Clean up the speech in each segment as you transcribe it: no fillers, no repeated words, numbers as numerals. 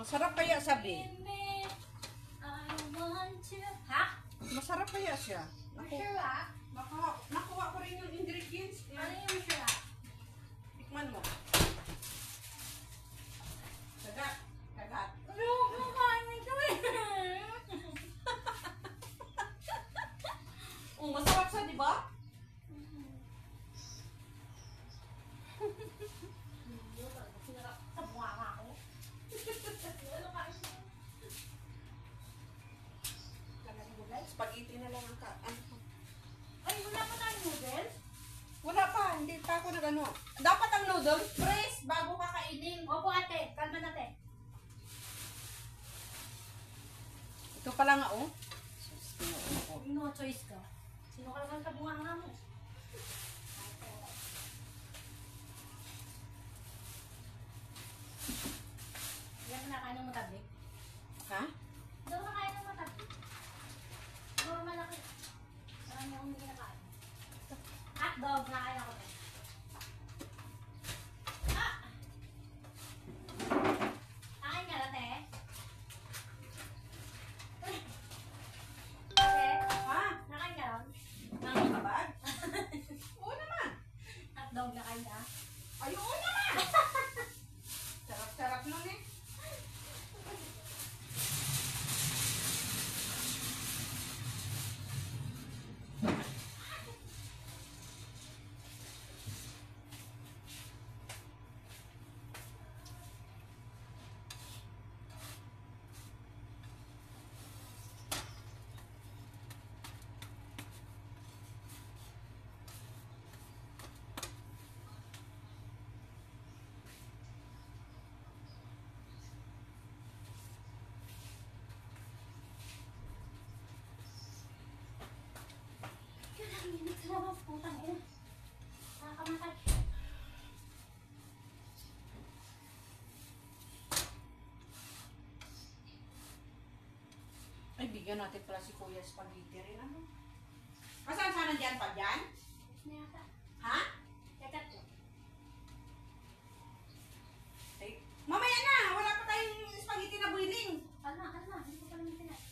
Masarap kaya sabi. Ha? Masarap kaya siya. Masarap? Nakuha ko rin yung ingredients. Ano yung masarap? Tikman mo. Kagat. Kagat. Ano? Kumakain ito eh. Oh, masarap siya, di ba? Tabuha nga ako. Spaghetti na lang ang Ay, wala pa tayong noodles? Wala pa, hindi pa ako nag-ano. Dapat ang noodles, fresh, bago kakainin. Opo ate, kalma natin. Ito pala nga, oh. No choice ka. Sino ka naman tabuha nga mo? Yan na kain ng matabik. Ha? Daw na kain ng matabik. Siguro malaki. Marami akong hindi kinakain. Hotdog na kain ako. Ah! Kain ka na, te? Te? Ha? Nakain ka ron? Nang kabag? Oo naman. Hotdog na kain ka? Ay, oo naman. Sarap-sarap nun eh. Sarap, putang ina. Nakakamatay. Ay, bigyan natin pala si Kuya spaghetti rin. Ano? Asan sana dyan pa dyan? Niyata. Ha? Yakat ko. Ay, mamaya na. Wala pa tayong spaghetti na boiling. Kalma, kalma. Hindi ko pa naman pinat.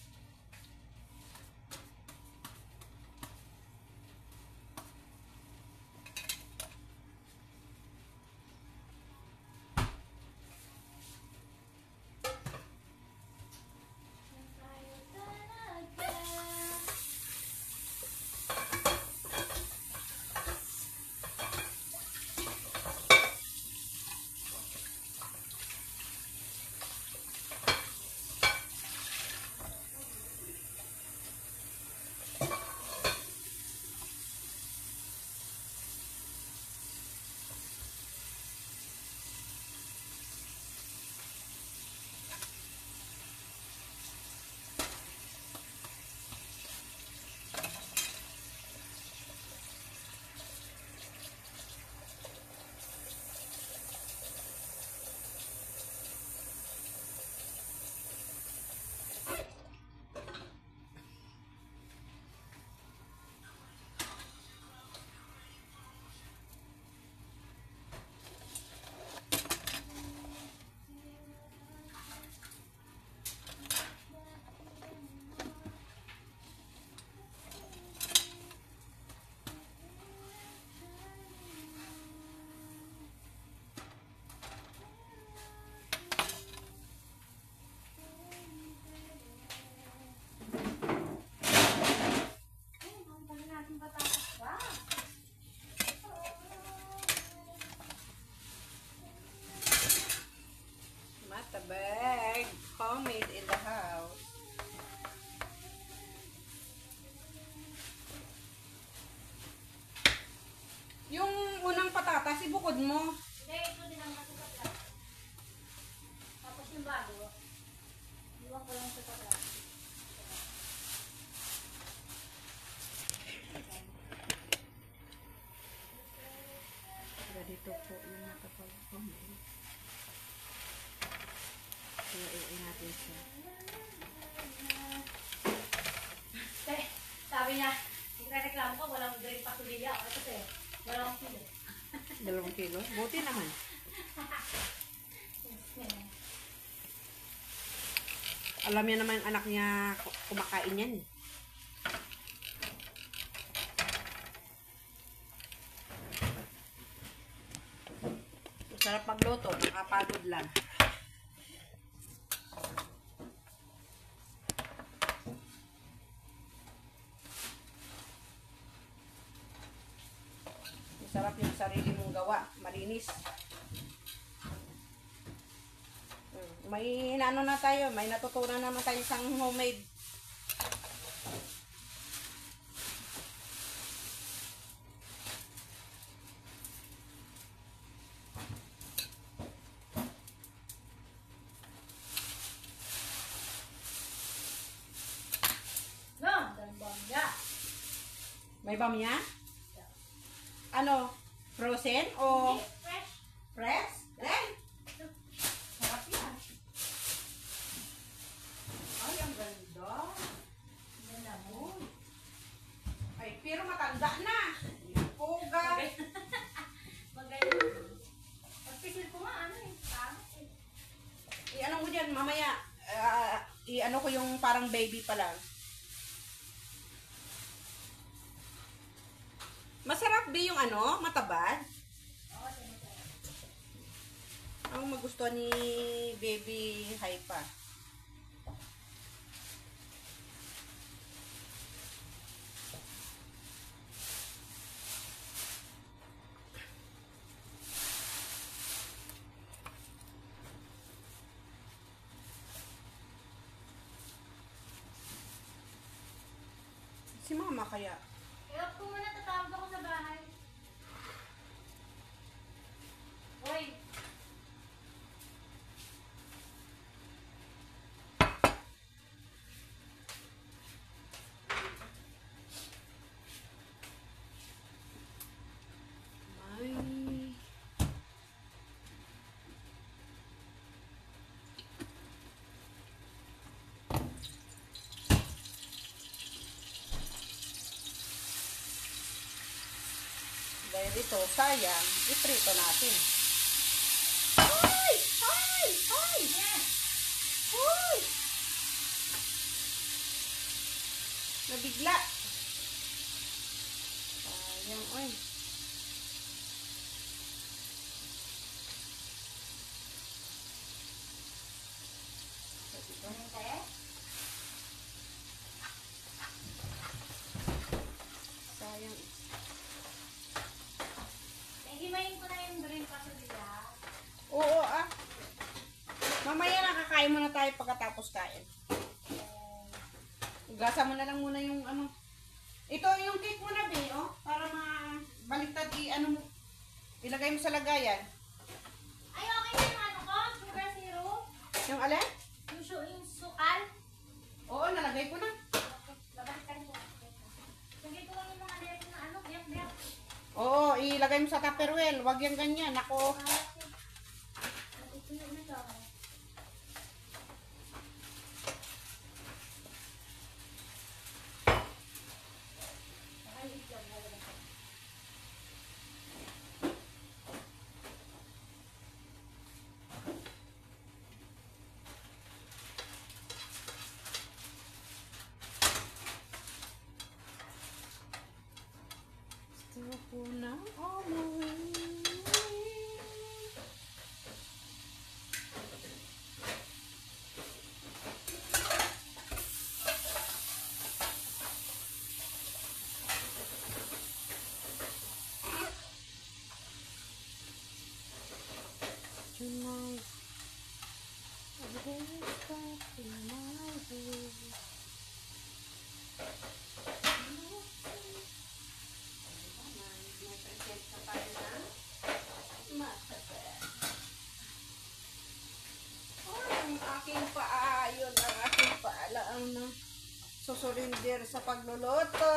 Matabag. Homemade in the house. Yung unang patatas, ibukod mo. Hindi, ito din ang masukapla. Tapos yung bago, iwan ko lang sa kapla. Dito po yung matapag-homemade. Iuwi natin siya. Sabi niya, nagreklamo ko, walang drink pasulilya. Ito sa'yo, 2 kilo. 2 kilo? Buti naman. Alam niya naman yung anak niya kumakain yan. Sarap magluto, nakapagod lang. Sarap yung sarili mong gawa, malinis. May ano na tayo, may natutunan naman tayo isang homemade. No, bangga. May bamya? Ano? Frozen o Fresh. fresh? Ren? Sarap yan. Ay, ang ganda. Ganda mo. Ay, pero matanda na. Puga. Maganda. Pagpisil ko nga, ano eh. Pangit eh. I-ano mo dyan, mamaya. I-ano ko yung parang baby pa lang. Masarap ba yung ano? Matabad? Oo, sinasabi. Ang magustuhan ni baby Hypa. Si mama kaya. Ewan ko muna, tatawag ako sa bahay. Hoy. Ay. Dahil ito, sayang, iprito natin. Ay! Ay! Ay! Yan. Ay! Nabigla. Sayang, oy. Ganun tayo? Sayang. Himayin ko na yung green pasulila. Oo, ah. Mamaya nakakain muna tayo pagkatapos kain. Gasa mo na lang muna yung ano. Ito yung cake mo na, Be, oh. Para mabaliktad ano mo. Ilagay mo sa lagayan. Ay, okay na yung ano ko? Sugar syrup? Yung alin? Yung sukal? Oo, nalagay ko na. Babalikan ko. Sige ko lang yung mga direct na ano, biyak-biyak. Oo, ilagay mo sa tupperware. Huwag yung ganyan. Ako. Ito na to. Ay, itlog. Gusto ko na umuwi. Tonight, I wake up in my bed. Ang aking paa, yun ang aking paa lang na susurinder sa pagluluto.